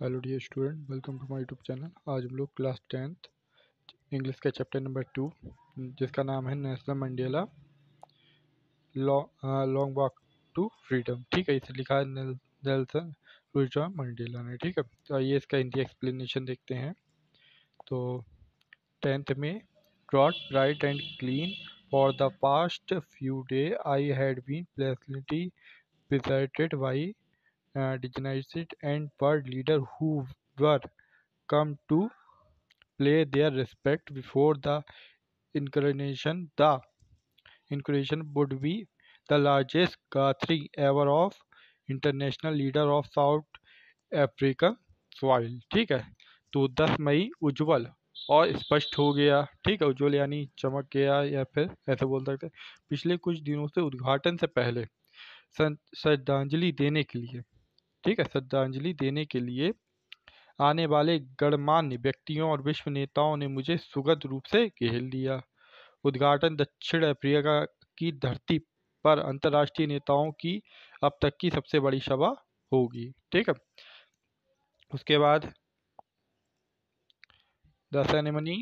Hello dear student, welcome to my YouTube channel. आज हम लोग क्लास 10th इंग्लिश का चैप्टर नंबर 2 जिसका नाम है Nelson Mandela long walk to freedom. ठीक है, इसे लिखा है नेल्सन रूजो मंडेला ने। ठीक है, तो आइए इसका हिंदी एक्सप्लेनेशन देखते हैं। तो 10th में dawned bright and clean for the past few day I had been प्लेसantly visited by dignitaries and world leader who were come to play their respect before the incarnation. The incarnation would be the largest gathering ever of international leader of South African soil। ठीक है, तो 10 मई उज्जवल और स्पष्ट हो गया। ठीक है, उज्जवल यानी चमक गया, या फिर ऐसे बोल सकते हैं पिछले कुछ दिनों से उद्घाटन से पहले श्रद्धांजलि देने के लिए। ठीक है, श्रद्धांजलि देने के लिए आने वाले गणमान्य व्यक्तियों और विश्व नेताओं ने मुझे सुखद रूप से घेर लिया। उद्घाटन दक्षिण अफ्रीका की धरती पर अंतर्राष्ट्रीय नेताओं की अब तक की सबसे बड़ी सभा होगी। ठीक है, उसके बाद the ceremony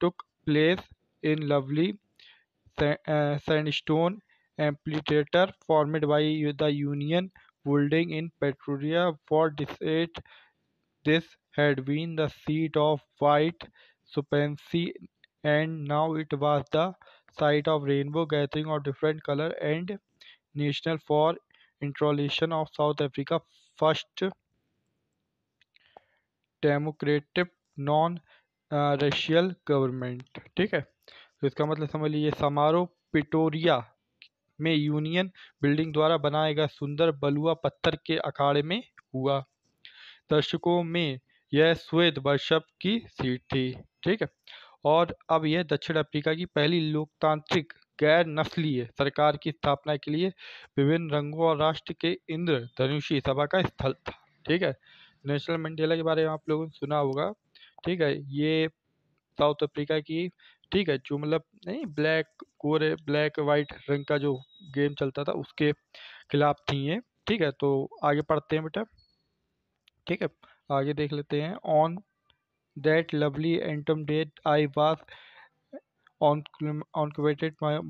took place in lovely sandstone amphitheater formed by the Union building in Pretoria. For decades this had been the seat of white supremacy, and now it was the site of rainbow gathering of different color and national for installation of South Africa first democratic non racial government. ठीक है, तो इसका मतलब समझ लीजिए समारोह पिटोरिया में union building द्वारा बनाए गए सुंदर बलुआ पत्थर के अखाड़े में हुआ। दर्शकों में यह श्वेत वर्षभ की सीट थी। ठीक है, और अब यह दक्षिण अफ्रीका की पहली लोकतांत्रिक गैर नस्लीय सरकार की स्थापना के लिए विभिन्न रंगों और राष्ट्र के इंद्रधनुषी सभा का स्थल था। ठीक है, नेल्सन मंडेला के बारे में आप लोगों ने सुना होगा। ठीक है, ये साउथ अफ्रीका की, ठीक है, जो मतलब नहीं ब्लैक वाइट रंग का जो गेम चलता था उसके खिलाफ थी ये। ठीक है, तो आगे पढ़ते हैं बेटा। ठीक है, आगे देख लेते हैं। On that lovely autumn date I was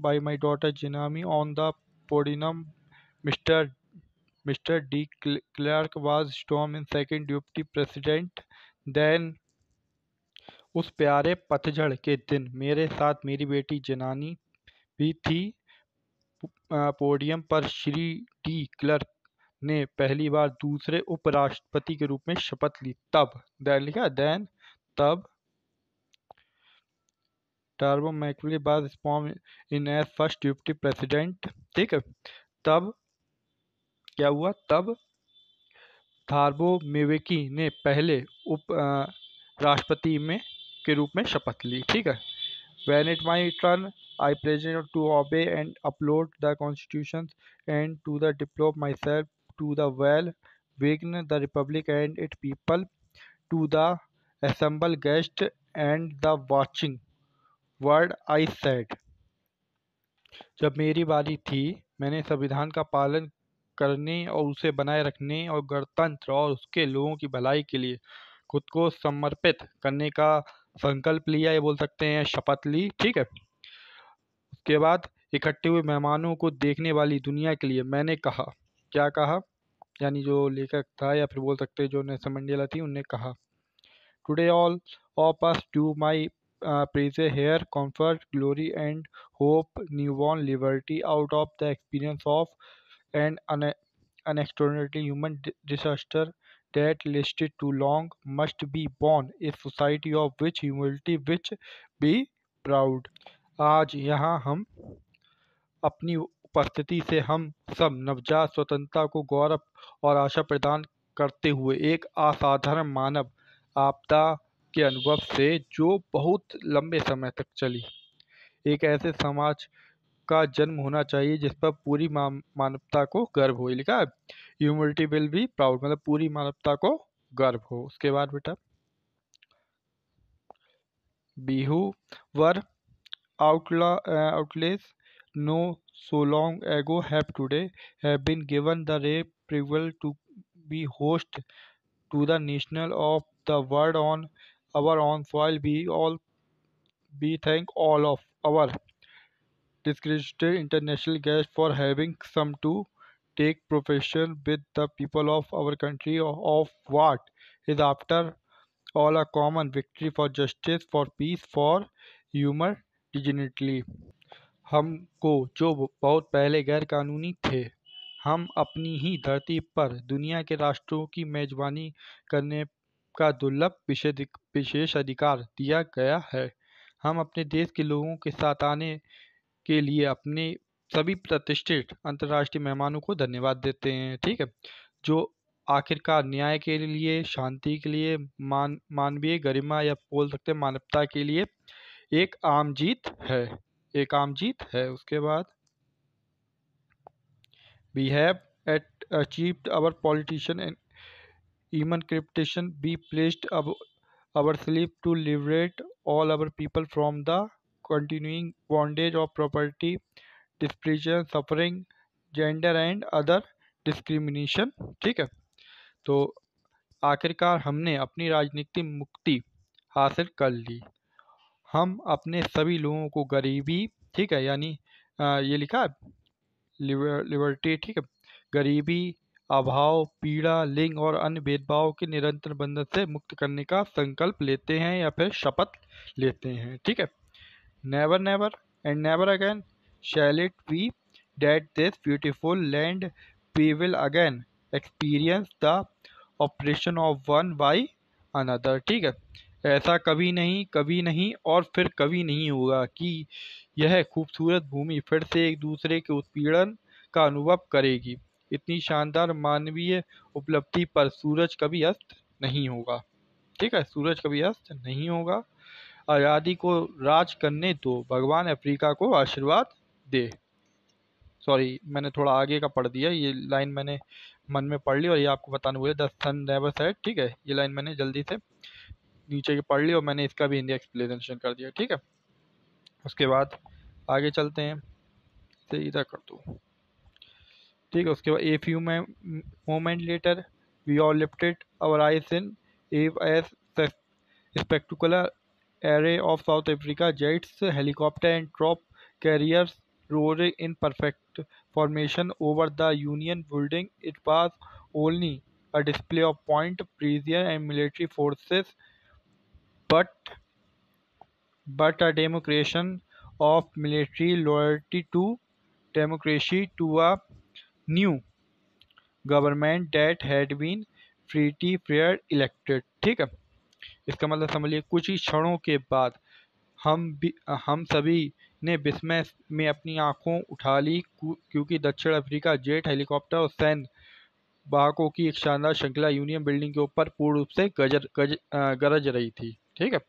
by my daughter Jinami on the podium. Mr. Mr. D. Clark was storm in second deputy president. Then उस प्यारे पतझड़ के दिन मेरे साथ मेरी बेटी जनानी भी थी। पोडियम पर श्री डी क्लर्क ने पहली बार दूसरे उपराष्ट्रपति के रूप में शपथ ली। तब दैन लिखा, देन तब टार्बो मैकविली बाद स्पॉन इन एज फर्स्ट डिप्टी प्रेसिडेंट। ठीक है, तब क्या हुआ, तब थार्बो मेवेकी ने पहले उप राष्ट्रपति में के रूप में शपथ ली। ठीक है, when it my turn I present to obey and uphold the constitution and to the develop myself to the well विग्न the republic and it people to the assemble guest and the watching world I said. जब मेरी बारी थी मैंने संविधान का पालन करने और उसे बनाए रखने और गणतंत्र और उसके लोगों की भलाई के लिए खुद को समर्पित करने का संकल्प लिया, ये बोल सकते हैं शपथ ली। ठीक है, उसके बाद इकट्ठे हुए मेहमानों को देखने वाली दुनिया के लिए मैंने कहा, क्या कहा, यानी जो लेखक था या फिर बोल सकते हैं जो नेल्सन मंडेला थी, उन्होंने कहा, today all of us do my praise here, comfort, glory, and hope, newborn liberty out of the experience of an extraordinary human disaster that lasted too long, must be born a society of which humility, which be proud। आज यहाँ हम अपनी उपस्थिति से हम सब नवजात स्वतंत्रता को गौरव और आशा प्रदान करते हुए एक असाधारण मानव आपदा के अनुभव से जो बहुत लंबे समय तक चली एक ऐसे समाज का जन्म होना चाहिए जिस पर पूरी मानवता को गर्व हो। लिखा है ह्यूमनिटी विल बी प्राउड, मतलब पूरी मानवता को गर्व हो। उसके बाद बेटा बिहू वर outlays no so long ago have today have been given the rare privilege to be host to the national of the world on our own soil. We thank all of our distinguished international guests for having some to take profession with the people of our country of what is after all a common victory for justice, for peace, for human dignity. हमको जो बहुत पहले गैर कानूनी थे, हम अपनी ही धरती पर दुनिया के राष्ट्रों की मेजबानी करने का दुर्लभ विशेष अधिकार दिया गया है। हम अपने देश के लोगों के साथ आने के लिए अपने सभी प्रतिष्ठित अंतर्राष्ट्रीय मेहमानों को धन्यवाद देते हैं। ठीक है, जो आखिरकार न्याय के लिए, शांति के लिए, मानवीय गरिमा या बोल सकते हैं मानवता के लिए एक आम जीत है। एक आम जीत है। उसके बाद we have achieved our politician and human corruption. We placed our sleep to liberate all our people from the continuing bondage of property, deprivation, suffering, gender and other discrimination. ठीक है, तो आखिरकार हमने अपनी राजनीतिक मुक्ति हासिल कर ली। हम अपने सभी लोगों को गरीबी, ठीक है, यानी ये लिखा है लिबर्टी, ठीक है, गरीबी, अभाव, पीड़ा, लिंग और अन्य भेदभाव के निरंतर बंधन से मुक्त करने का संकल्प लेते हैं या फिर शपथ लेते हैं। ठीक है, never never and never again shall it be that this beautiful land we will again experience the oppression of one by another। ठीक है, ऐसा कभी नहीं और फिर कभी नहीं होगा कि यह खूबसूरत भूमि फिर से एक दूसरे के उत्पीड़न का अनुभव करेगी। इतनी शानदार मानवीय उपलब्धि पर सूरज कभी अस्त नहीं होगा। ठीक है, सूरज कभी अस्त नहीं होगा। आज़ादी को राज करने दो, भगवान अफ्रीका को आशीर्वाद दे। सॉरी, मैंने थोड़ा आगे का पढ़ दिया, ये लाइन मैंने मन में पढ़ ली और ये आपको बताने बोले द सन नेवर सेड। ठीक है, ये लाइन मैंने जल्दी से नीचे की पढ़ ली और मैंने इसका भी हिंदी एक्सप्लेनेशन कर दिया। ठीक है, उसके बाद आगे चलते हैं, तो इधर कर दो। ठीक है, उसके बाद a few moment later we all lifted our eyes in as spectacular array of South Africa jets, helicopter and drop carriers roaring in perfect formation over the Union building. It was only a display of point, precision and military forces, but a demonstration of military loyalty to democracy, to a new government that had been free fair elected। ठीक है, इसका मतलब समझिए कुछ ही क्षणों के बाद हम सभी ने विस्मय में अपनी आंखों उठा ली, क्योंकि दक्षिण अफ्रीका जेट, हेलीकॉप्टर और सैन्य वाहकों की एक शानदार श्रृंखला यूनियन बिल्डिंग के ऊपर पूर्ण रूप से गरज रही थी। ठीक है,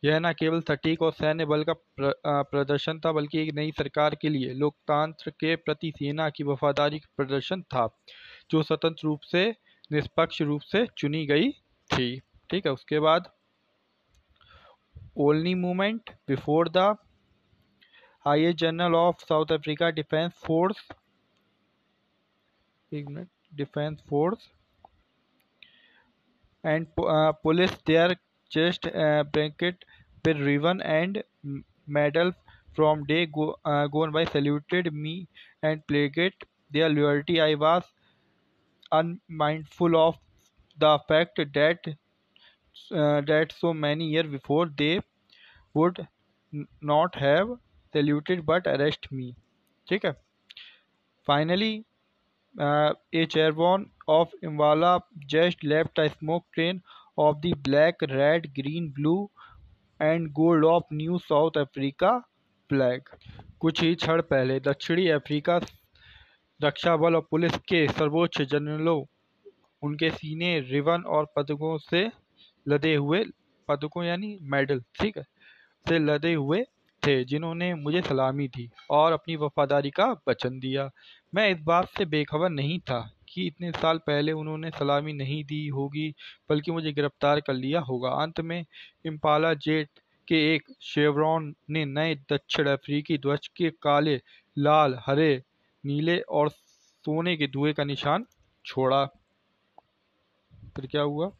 यह न केवल सटीक और सैन्य बल का प्रदर्शन था, बल्कि एक नई सरकार के लिए लोकतंत्र के प्रति सेना की वफादारी का प्रदर्शन था, जो स्वतंत्र रूप से, निष्पक्ष रूप से चुनी गई थी। ठीक है, उसके बाद only movement before the highest general of South Africa Defence Force, Defence Force and police their chest blanket with ribbon and medals from day gone by, saluted me and pledged their loyalty. I was unmindful of the fact that so many years before they would not have saluted but arrest me। ठीक है, finally a chairman of Impala just left a smoke train of the black, red, green, blue and gold of New South Africa flag। कुछ ही क्षण पहले दक्षिणी Africa रक्षा बल और police के सर्वोच्च जनरलों उनके सीने रिबन और पदकों से लदे हुए, पदकों यानी मेडल, ठीक है, से लदे हुए थे, जिन्होंने मुझे सलामी दी और अपनी वफादारी का वचन दिया। मैं इस बात से बेखबर नहीं था कि इतने साल पहले उन्होंने सलामी नहीं दी होगी, बल्कि मुझे गिरफ्तार कर लिया होगा। अंत में इम्पाला जेट के एक शेवरॉन ने नए दक्षिण अफ्रीकी ध्वज के काले, लाल, हरे, नीले और सोने के धुएं का निशान छोड़ा। फिर क्या हुआ?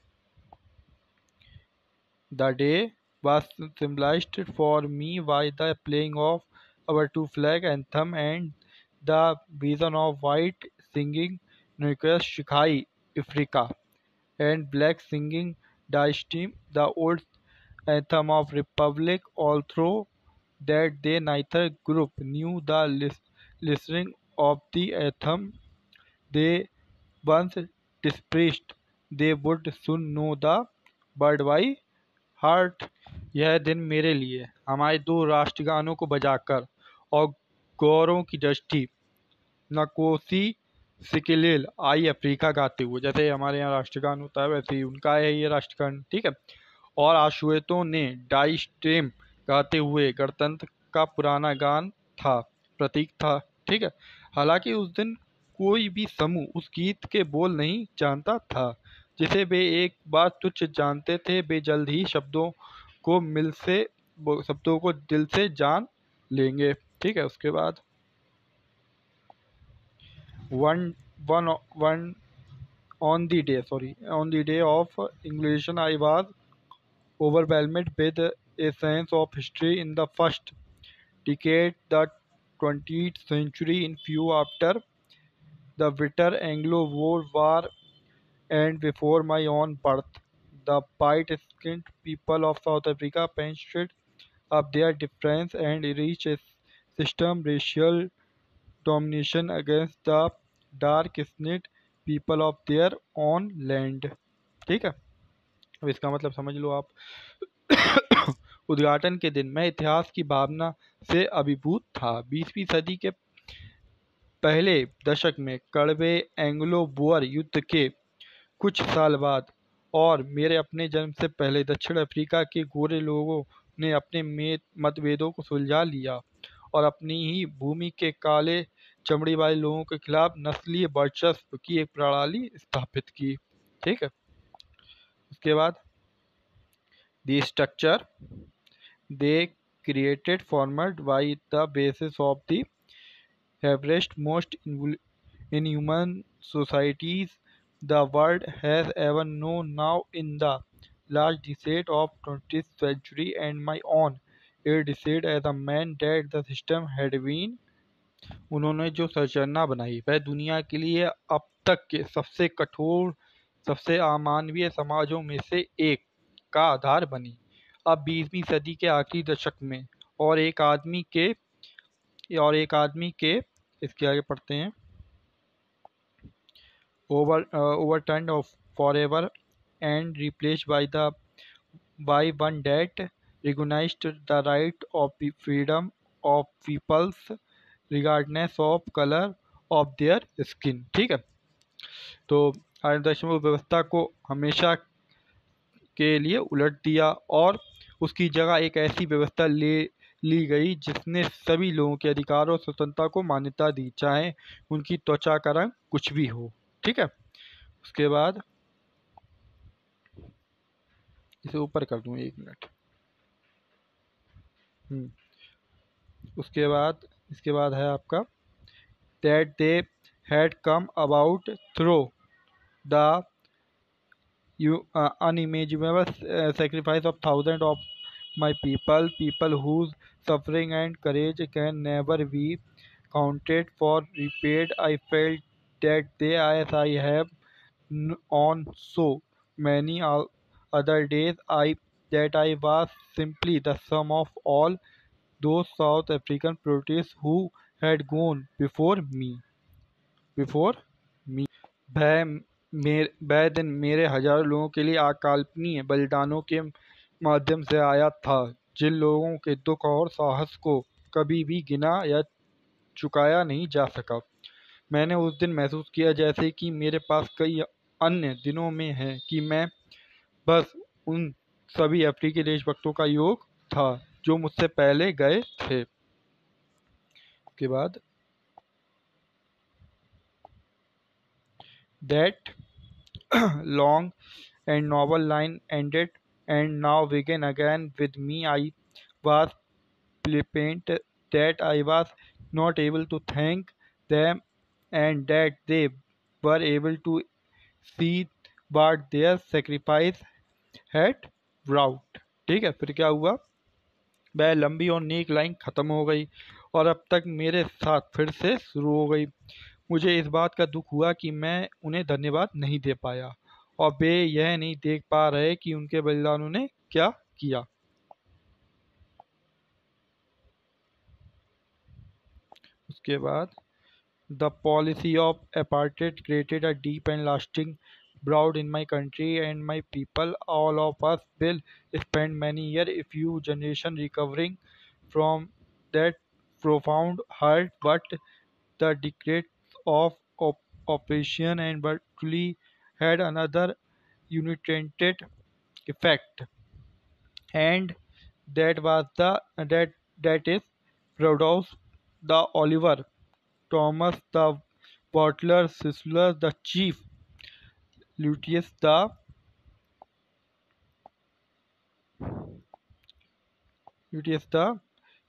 The day was symbolized for me by the playing of our two flag anthem and the vision of white singing Nucleus Shikhai Africa and black singing Daishtim, the old anthem of Republic, although that they neither group knew the listening of the anthem they once dispersed, they would soon know the word by heart. यह दिन मेरे लिए हमारे दो राष्ट्रगानों को बजाकर और गौरों की दृष्टि नकोसी सिकिलेल आई अफ्रीका गाते हुए, जैसे हमारे यहाँ राष्ट्रगान होता है वैसे ही उनका है ये राष्ट्रगान, ठीक है। और आशुएतों ने डाई स्ट्रेम गाते हुए गणतंत्र का पुराना गान था, प्रतीक था, ठीक है। हालांकि उस दिन कोई भी समूह उस गीत के बोल नहीं जानता था जिसे वे एक बार तुच्छ जानते थे, वे जल्द ही शब्दों को दिल से जान लेंगे, ठीक है। उसके बाद one one on the day of English I was overwhelmed with a sense of history in the first decade the 20th century in few after the bitter Anglo-Boer War and before my own birth. The white-skinned people of South Africa patched up their difference and reached a system racial domination against the dark-skinned people of their own land, ठीक है। अब इसका मतलब समझ लो आप। उद्घाटन के दिन मैं इतिहास की भावना से अभिभूत था। 20वीं सदी के पहले दशक में कड़वे एंग्लो बोअर युद्ध के कुछ साल बाद और मेरे अपने जन्म से पहले दक्षिण अफ्रीका के गोरे लोगों ने अपने मतभेदों को सुलझा लिया और अपनी ही भूमि के काले चमड़ी वाले लोगों के खिलाफ नस्लीय वर्चस्व की एक प्रणाली स्थापित की, ठीक है। उसके बाद the structure they created formed by the basis of the heaviest most inhuman societies the world has ever known now in the last decade of 20th century and my own a decade as a man that the system had been। उन्होंने जो संरचना बनाई वह दुनिया के लिए अब तक के सबसे कठोर, सबसे अमानवीय समाजों में से एक का आधार बनी। अब 20वीं सदी के आखिरी दशक में और एक आदमी के इसके आगे पढ़ते हैं overturned of forever and replaced by one that recognized the right of freedom of peoples regardless of color of their skin, ठीक है। तो आर्यदर्शन व्यवस्था को हमेशा के लिए उलट दिया और उसकी जगह एक ऐसी व्यवस्था ली गई जिसने सभी लोगों के अधिकारों और स्वतंत्रता को मान्यता दी, चाहे उनकी त्वचा का रंग कुछ भी हो, ठीक है। उसके बाद इसे ऊपर कर दूं 1 मिनट। इसके बाद है आपका that they had come about through the unimaginable sacrifice of thousands of my people whose suffering and courage can never be counted for repaid। I felt that they, as I have on so many other days, that I was simply the sum of all those South African protests who had gone before me। वह दिन मेरे हजारों लोगों के लिए अकल्पनीय बलिदानों के माध्यम से आया था, जिन लोगों के दुख और साहस को कभी भी गिना या चुकाया नहीं जा सका। मैंने उस दिन महसूस किया जैसे कि मेरे पास कई अन्य दिनों में है कि मैं बस उन सभी अफ्रीकी देशभक्तों का योग था जो मुझसे पहले गए थे। के बाद that long and novel line ended and now began again with me। I was flippant that I was not able to thank them and that they were able to see what their sacrifice had राउट। ठीक है, फिर क्या हुआ, वह लंबी और neck line ख़त्म हो गई और अब तक मेरे साथ फिर से शुरू हो गई। मुझे इस बात का दुख हुआ कि मैं उन्हें धन्यवाद नहीं दे पाया और वे यह नहीं देख पा रहे कि उनके बलिदानों ने क्या किया। उसके बाद The policy of apartheid created a deep and lasting wound in my country and my people. All of us will spend many years, a few generations, recovering from that profound hurt. But the decrees of oppression and virtually had another unintended effect, and that is produce the Oliver Thomas the Butler, Sisler the Chief, Lucius the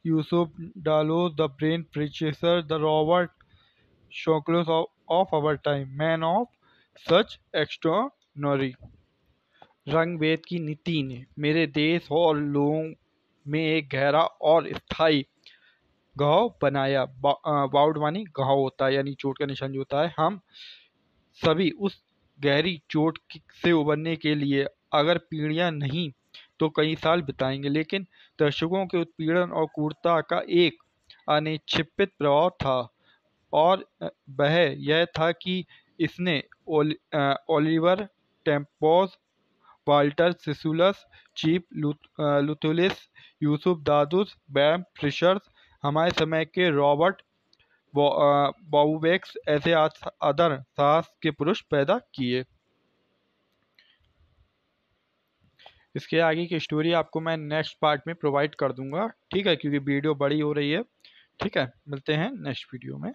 Yusuf Dallos, the brain preacher, the Robert Shoklos of our time, man of such extraordinary रंग भेद की नीति ने मेरे देश और लोगों में एक गहरा और स्थायी घाव बनाया। बाउड मानी घाव होता है, यानी चोट का निशान जो होता है। हम सभी उस गहरी चोट से उबरने के लिए अगर पीढ़ियां नहीं तो कई साल बिताएंगे, लेकिन दर्शकों के उत्पीड़न और क्रूरता का एक अनिच्छिप्त प्रभाव था और वह यह था कि इसने Oliver Tambos, Walter Sisulus, chief Luthulis, Yusuf Dadoos, Bram Fischers, हमारे समय के रॉबर्ट बाउबेक्स ऐसे अदर साहस के पुरुष पैदा किए। इसके आगे की स्टोरी आपको मैं नेक्स्ट पार्ट में प्रोवाइड कर दूंगा, ठीक है, क्योंकि वीडियो बड़ी हो रही है। ठीक है, मिलते हैं नेक्स्ट वीडियो में।